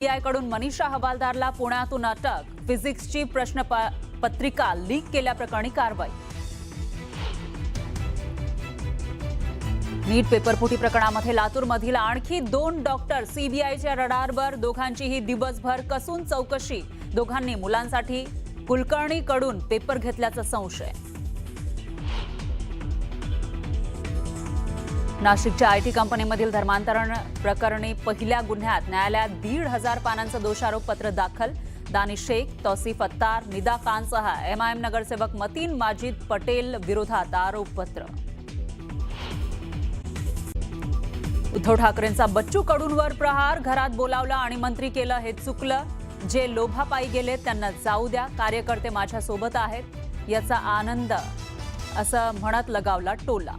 कडून मनीषा हवालदारला पुण्यातून अटक. फिजिक्सची प्रश्नपत्रिका लीक केल्याप्रकरणी कारवाई. नीट पेपरफुटी प्रकरणामध्ये लातूरमधील आणखी 2 डॉक्टर सीबीआयच्या रडारवर. दोघांचीही दिवसभर कसून चौकशी. दोघांनी मुलांसाठी कुलकर्णीकडून पेपर घेतल्याचा संशय. नाशिकच्या आयटी कंपनीमधील धर्मांतरण प्रकरणी पहिल्या गुन्ह्यात न्यायालयात 1,500 पानांचं दोषारोपपत्र दाखल. दानिश शेख, तौसिफ अत्तार, निदा खानसह एमआयएम नगरसेवक मतीन माजिद पटेल विरोधात आरोपपत्र. उद्धव ठाकरेंचा बच्चू कडूंवर प्रहार. घरात बोलावलं आणि मंत्री केलं हे चुकलं. जे लोभापायी गेले त्यांना जाऊ द्या. कार्यकर्ते माझ्या सोबत आहेत याचा आनंद, असं म्हणत लगावला टोला.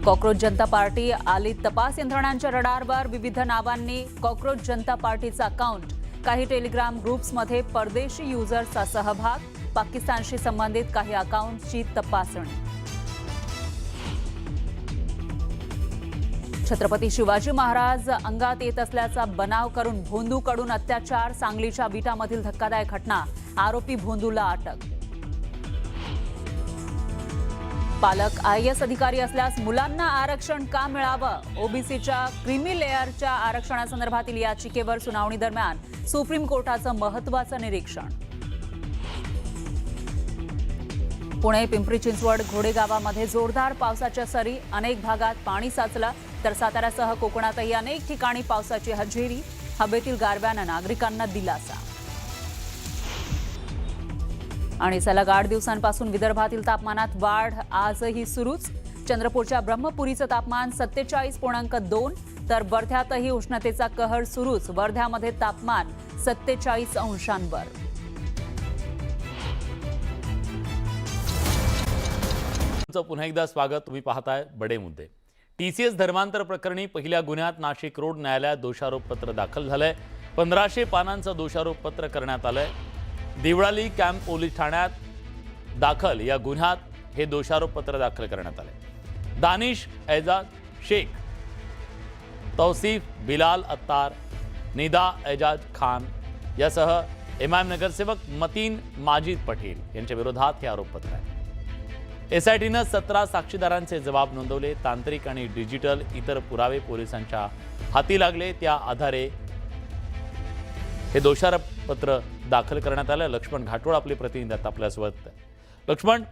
कॉक्रोच जनता पार्टी आली तपास यंत्रणांच्या रडारवर. विविध नावांनी कॉक्रोच जनता पार्टीचा अकाउंट. काही टेलिग्राम ग्रुप्समध्ये परदेशी युजर्सचा सहभाग. पाकिस्तानशी संबंधित काही अकाउंटची तपासणी. छत्रपती शिवाजी महाराज अंगात येत असल्याचा बनाव करून भोंदूकडून अत्याचार. सांगलीच्या विटामधील धक्कादायक घटना. आरोपी भोंदूला अटक. पालक आयएएस अधिकारी असल्यास मुलांना आरक्षण का मिळावं? ओबीसीच्या क्रीमी लेअरच्या आरक्षणासंदर्भातील याचिकेवर सुनावणी दरम्यान सुप्रीम कोर्टाचं महत्त्वाचं निरीक्षण. पुणे, पिंपरी चिंचवड, घोडेगावामध्ये जोरदार पावसाच्या सरी. अनेक भागात पाणी साचलं तर साताऱ्यासह कोकणातही अनेक ठिकाणी पावसाची हजेरी. हवेतील गारव्यानं नागरिकांना दिलासा. आणि सलग 8 दिवसांपासून विदर्भातील तापमानात वाढ आजही सुरूच. चंद्रपूरच्या ब्रह्मपुरीचं तापमान 47.2 तर वर्ध्यातही उष्णतेचा कहर सुरूच. वर्ध्यामध्ये तापमान 47 अंशांवर. पुन्हा एकदा स्वागत. तुम्ही पाहताय बडे मुद्दे. टीसीएस धर्मांतर प्रकरणी पहिल्या गुन्ह्यात नाशिक रोड न्यायालयात दोषारोपपत्र दाखल झालंय. 1500 पानांचं दोषारोपपत्र करण्यात आलंय. देवळाली कॅम्प पोलीस ठाण्यात दाखल या गुन्ह्यात हे दोषारोपपत्र दाखल करण्यात आले. दानिश एजाज शेख, तौसिफ बिलाल अत्तार, निदा एजाज खान यासह एमआयएम नगरसेवक मतीन माजिद पटेल यांच्या विरोधात हे आरोपपत्र आहे. एसआयटीनं 17 साक्षीदारांचे जबाब नोंदवले. तांत्रिक आणि डिजिटल इतर पुरावे पोलिसांच्या हाती लागले. त्या आधारे हे दोषारोपपत्र दाखल करण्यात आलं. लक्ष्मण घाटोळ आपले प्रतिनिधी आहेत आपल्यासोबत. लक्ष्मण,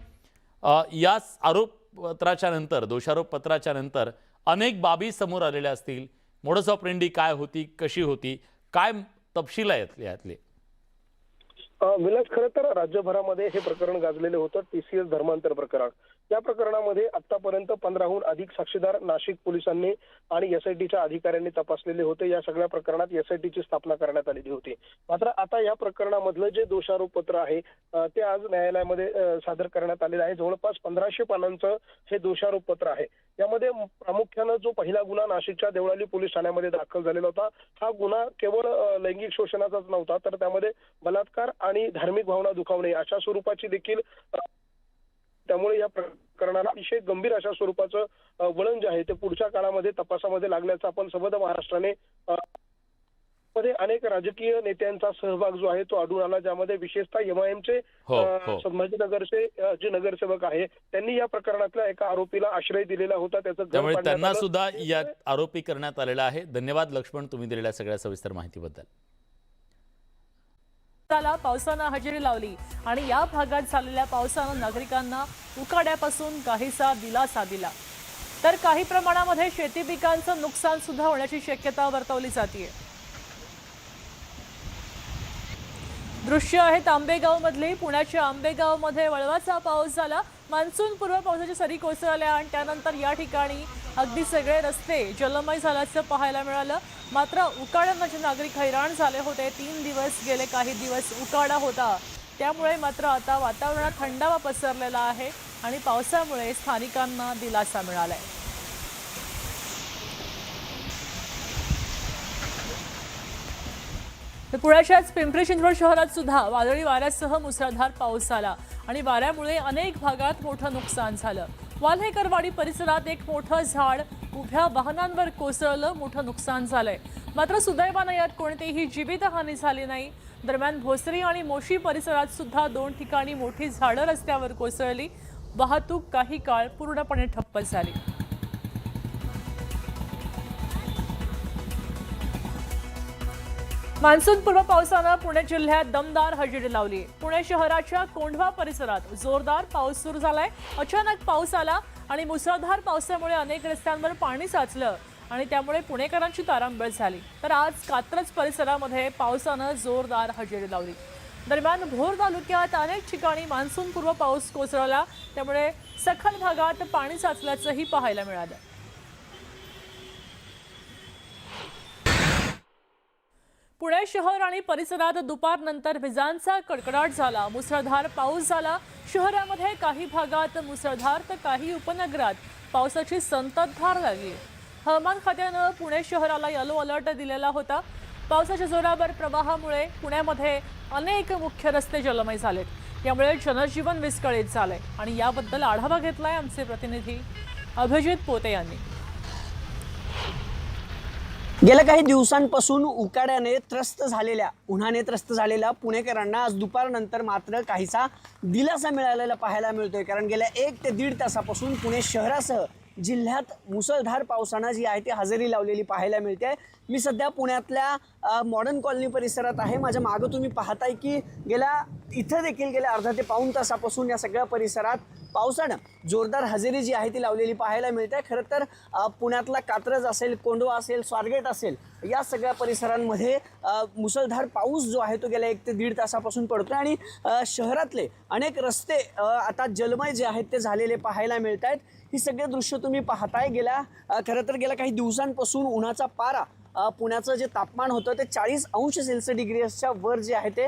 या आरोपपत्राच्या नंतर, दोषारोपपत्राच्या नंतर अनेक बाबी समोर आलेल्या असतील. मोडस ऑफ ऑपरेंडी काय होती, कशी होती, काय तपशील आहेत यातले? विलास, खरं तर राज्यभरामध्ये हे प्रकरण गाजलेले होतं. टीसीएस धर्मांतर प्रकरण. या प्रकरणामध्ये आतापर्यंत 15हून अधिक साक्षीदार नाशिक पोलिसांनी आणि एसआयटीच्या अधिकाऱ्यांनी तपासलेले होते. या सगळ्या प्रकरणात एसआयटीची स्थापना करण्यात आलेली होती. मात्र आता या प्रकरणामधलं जे दोषारोपपत्र आहे ते आज न्यायालयामध्ये सादर करण्यात आलेलं आहे. जवळपास 1500 पानांचं हे दोषारोपपत्र आहे. यामध्ये प्रामुख्यानं जो पहिला गुन्हा नाशिकच्या देवळाली पोलीस ठाण्यामध्ये दाखल झालेला होता, हा गुन्हा केवळ लैंगिक शोषणाचाच नव्हता, तर त्यामध्ये बलात्कार आणि धार्मिक भावना दुखावणे अशा स्वरूपाची देखील. त्यामुळे या प्रकरणाला अतिशय गंभीर अशा स्वरूपाचं वळण जे आहे ते पुढच्या काळामध्ये तपासामध्ये लागल्याचं आपण सबंध महाराष्ट्राने मध्ये अनेक राजकीय नेत्यांचा सहभाग जो आहे तो आढळून आला. ज्यामध्ये विशेषतः एमआयएमचे संभाजीनगरचे जे नगरसेवक आहे त्यांनी या प्रकरणातल्या एका आरोपीला आश्रय दिलेला होता. त्यामुळे त्यांना सुद्धा या आरोपी करण्यात आलेला आहे. धन्यवाद लक्ष्मण, तुम्ही दिलेल्या सगळ्या सविस्तर माहितीबद्दल. पावसानं हजेरी लावली आणि या भागात झालेल्या पावसानं नागरिकांना उकाड्यापासून काहीसा दिलासा दिला, तर काही प्रमाणामध्ये शेती पिकांचं नुकसान सुद्धा होण्याची शक्यता वर्तवली जाते. दृश्य आहेत आंबेगाव मधले. पुण्याच्या आंबेगाव मध्ये वळवाचा पाऊस झाला. मान्सून पूर्व पावसाच्या सरी कोसळल्या आणि त्यानंतर या ठिकाणी अगदी सगळे रस्ते जलमय झाल्याचं पाहायला मिळालं. मात्र उकाड्यानं नागरिक हैराण झाले होते. 3 दिवस गेले, काही दिवस उकाडा होता. त्यामुळे मात्र आता वातावरणात थंडावा पसरलेला आहे आणि पावसामुळे स्थानिकांना दिलासा मिळालाय. तर पुण्याच्याच पिंपरी चिंचवड शहरात सुद्धा वादळी वाऱ्यासह मुसळधार पाऊस झाला आणि वाऱ्यामुळे अनेक भागात मोठं नुकसान झालं. वाल्हेकरवाडी परिसरात एक मोठं झाड उभ्या वाहनांवर कोसळलं, मोठं नुकसान झालंय. मात्र सुदैवानं यात कोणतीही जीवितहानी झाली नाही. दरम्यान भोसरी आणि मोशी परिसरात सुद्धा 2 ठिकाणी मोठी झाडं रस्त्यावर कोसळली. वाहतूक काही काळ पूर्णपणे ठप्प झाली. मान्सूनपूर्व पावसानं पुणे जिल्ह्यात दमदार हजेरी लावली. पुणे शहराच्या कोंढवा परिसरात जोरदार पाऊस सुरू झालाय. अचानक पाऊस आला आणि मुसळधार पावसामुळे अनेक रस्त्यांवर पाणी साचलं आणि त्यामुळे पुणेकरांची तारांबळ झाली. तर आज कात्रज परिसरामध्ये पावसानं जोरदार हजेरी लावली. दरम्यान भोर तालुक्यात अनेक ठिकाणी मान्सूनपूर्व पाऊस कोसळला, त्यामुळे सखल भागात पाणी साचल्याचंही पाहायला मिळालं. पुणे शहर आणि परिसरात दुपारनंतर विजांचा कडकडाट झाला. मुसळधार पाऊस झाला. शहरामध्ये काही भागात मुसळधार तर काही उपनगरात पावसाची संततधार लागली. हवामान खात्यानं पुणे शहराला येलो अलर्ट दिलेला होता. पावसाच्या जोरावर प्रवाहामुळे पुण्यामध्ये अनेक मुख्य रस्ते जलमय झालेत. यामुळे जनजीवन विस्कळीत झालंय आणि याबद्दल आढावा घेतलाय आमचे प्रतिनिधी अभिजित पोते यांनी. गेल्या काही दिवसांपासून उकाड्याने उन्हाने त्रस्त झालेल्या पुणेकरांना आज दुपारनंतर मात्र काहीसा दिलासा मिळालेला पाहायला मिळतोय. कारण गेल्या 1 ते 1.5 तासापासून पुणे शहरासह जिल्ह्यात मुसळधार पावसानं जी आहे ती हजेरी लावलेली पाहायला मिळते. मी सध्या पुण्यातल्या मॉडर्न कॉलनी परिसरात आहे. माझ्या मागं तुम्ही पाहताय की इथं देखील गेल्या अर्धा ते पाऊण तासापासून या सगळ्या परिसरात पावसानं जोरदार हजेरी जी आहे ती लावलेली पाहायला मिळते. खरं तर पुण्यातला कात्रज असेल, कोंढवा असेल, स्वारगेट असेल, या सगळ्या परिसरांमध्ये मुसळधार पाऊस जो आहे तो गेल्या 1 ते 1.5 तासापासून पडतोय आणि शहरातले अनेक रस्ते आता जलमय जे आहेत ते झालेले पाहायला मिळत आहेत. ही सगळे दृश्य तुम्ही पाहताय. खरं तर गेल्या काही दिवसांपासून उन्हाचा पारा पुण्याचं जे तापमान होतं ते 40 अंश सेल्सिअसच्या वर जे आहे ते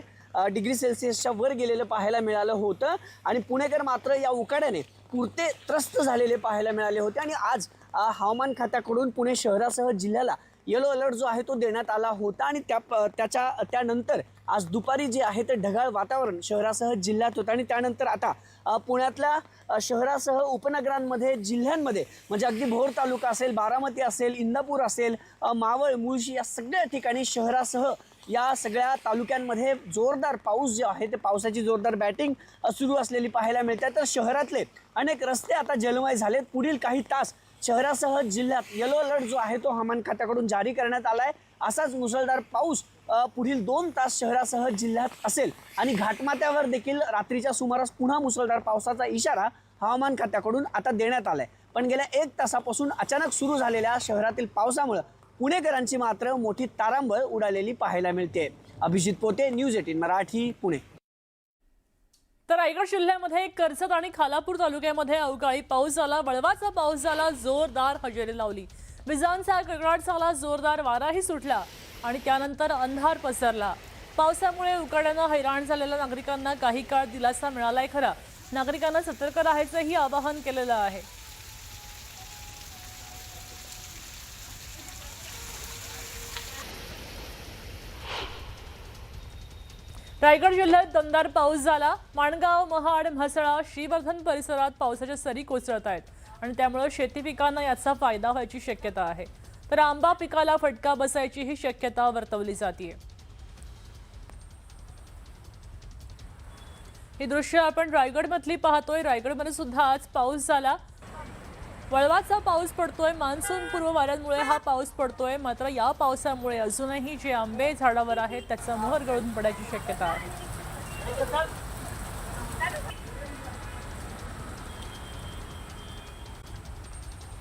डिग्री सेल्सिअसच्या वर गेलेलं पाहायला मिळालं होतं आणि पुणेकर मात्र या उकाड्याने पुरते त्रस्त झालेले पाहायला मिळाले होते. आणि आज हवामान खात्याकडून पुणे शहरासह जिल्ह्याला येलो अलर्ट जो आहे तो देण्यात आला होता आणि त्यानंतर आज दुपारी जे आहे ते ढगाळ वातावरण शहरासह जिल्ह्यात होतं आणि त्यानंतर आता पुण्यातल्या शहरासह उपनगरांमध्ये, जिल्ह्यांमध्ये म्हणजे अगदी भोर तालुका असेल, बारामती असेल, इंदापूर असेल, मावळ, मुळशी या सगळ्या ठिकाणी शहरासह या सगळ्या तालुक्यांमध्ये जोरदार पाऊस जे आहे ते पावसाची जोरदार बॅटिंग सुरू असलेली पाहायला मिळते. तर शहरातले अनेक रस्ते आता जलमय झालेत. पुढील काही तास शहरासह जिल्ह्यात येलो अलर्ट जो आहे तो हवामान खात्याकडून जारी करण्यात आला आहे. असाच मुसळधार पाऊस पुढील 2 तास शहरासह जिल्ह्यात असेल आणि घाटमाथ्यावर देखील रात्रीच्या सुमारास पुन्हा मुसळधार पावसाचा इशारा हवामान खात्याकडून आता देण्यात आलाय. पण गेल्या 1 तासापासून अचानक सुरू झालेल्या शहरातील पावसामुळे पुणेकरांची मात्र मोठी तारांबळ उडालेली पाहायला मिळते. अभिजित पोते, न्यूज 18 मराठी, पुणे. तर रायगड जिल्ह्यामध्ये कर्जत आणि खालापूर तालुक्यामध्ये अवकाळी पाऊस झाला. वळवाचा पाऊस झाला. जोरदार हजेरी लावली. विजांचा कडकडाट झाला. जोरदार वाराही सुटला आणि त्यानंतर अंधार पसरला. पावसामुळे उकाड्यानं हैराण झालेल्या नागरिकांना काही काळ दिलासा मिळालाय. खरा नागरिकांना सतर्क राहायचंही आवाहन केलेलं आहे. रायगड जिल्ह्यात दमदार पाऊस झाला. माणगाव, महाड, म्हसळा, श्रीवर्धन परिसरात पावसाच्या सरी कोसळत आहेत आणि त्यामुळे शेती पिकांना याचा फायदा व्हायची शक्यता आहे. तर आंबा पिकाला फटका बसायची ही शक्यता वर्तवली जाते. ही दृश्य आपण रायगडमधली पाहतोय. रायगडमध्ये सुद्धा आज पाऊस झाला. वळवाचा पाऊस पडतोय. मान्सूनपूर्व वाऱ्यांमुळे हा पाऊस पडतोय. मात्र या पावसामुळे अजूनही जे आंबे झाडावर आहेत त्याचा मोहर गळून पडायची शक्यता आहे.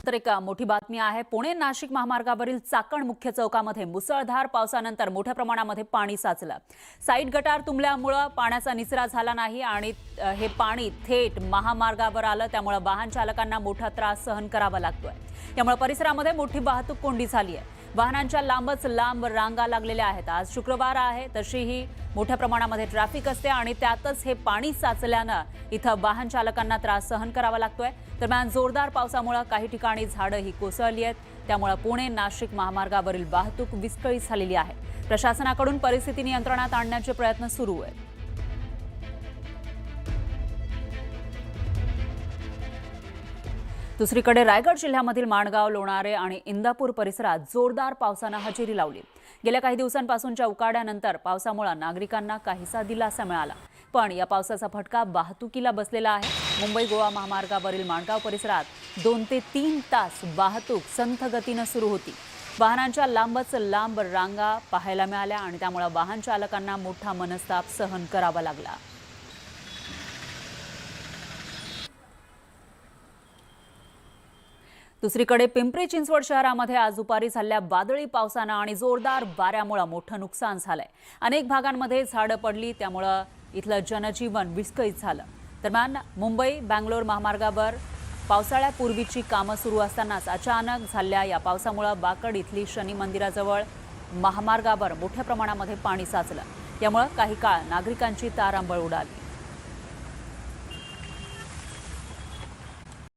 तर एक मोठी बातमी आहे. पुणे नाशिक महामार्गावरील चाकण मुख्य चौकामध्ये मुसळधार पावसानंतर मोठ्या प्रमाणामध्ये पाणी साचलं. साईड गटार तुंबल्यामुळे पाण्याचा निचरा झाला नाही आणि हे पाणी थेट महामार्गावर आलं. त्यामुळे वाहन चालकांना मोठा त्रास सहन करावा लागतोय. त्यामुळे परिसरामध्ये मोठी वाहतूक कोंडी झाली आहे. वाहनांच्या लांबच लांब रांगा लागलेल्या आहेत. आज शुक्रवार आहे, तशीही मोठ्या प्रमाणामध्ये ट्रॅफिक असते आणि त्यातच हे पाणी साचल्यानं इथं वाहन चालकांना त्रास सहन करावा लागतोय. दरम्यान जोरदार पावसामुळे काही ठिकाणी झाडंही कोसळली आहेत. त्यामुळे पुणे नाशिक महामार्गावरील वाहतूक विस्कळीत झालेली आहे. प्रशासनाकडून परिस्थिती नियंत्रणात आणण्याचे प्रयत्न सुरू आहेत. दुसरीकडे रायगड जिल्ह्यामधील माणगाव, लोणारे आणि इंदापूर परिसरात जोरदार पावसानं हजेरी लावली. गेल्या काही दिवसांपासूनच्या उकाड्यानंतर पावसामुळे नागरिकांना काहीसा दिलासा मिळाला. पण या पावसाचा फटका वाहतुकीला बसलेला आहे. मुंबई गोवा महामार्गावरील माणगाव परिसरात 2 ते 3 तास वाहतूक संथ गतीनं सुरू होती. वाहनांच्या लांबच लांब रांगा पाहायला मिळाल्या आणि त्यामुळे वाहन चालकांना मोठा मनस्ताप सहन करावा लागला. दुसरीकडे पिंपरी चिंचवड शहरामध्ये आज दुपारी झालेल्या वादळी पावसानं आणि जोरदार वाऱ्यामुळे मोठं नुकसान झालंय. अनेक भागांमध्ये झाडं पडली, त्यामुळं इथलं जनजीवन विस्कळीत झालं. दरम्यान मुंबई बंगलोर महामार्गावर पावसाळ्यापूर्वीची कामं सुरू असतानाच अचानक झालेल्या या पावसामुळे वाकड इथली शनी मंदिराजवळ महामार्गावर मोठ्या प्रमाणामध्ये पाणी साचलं. यामुळे काही काळ नागरिकांची तारांबळ उडाली.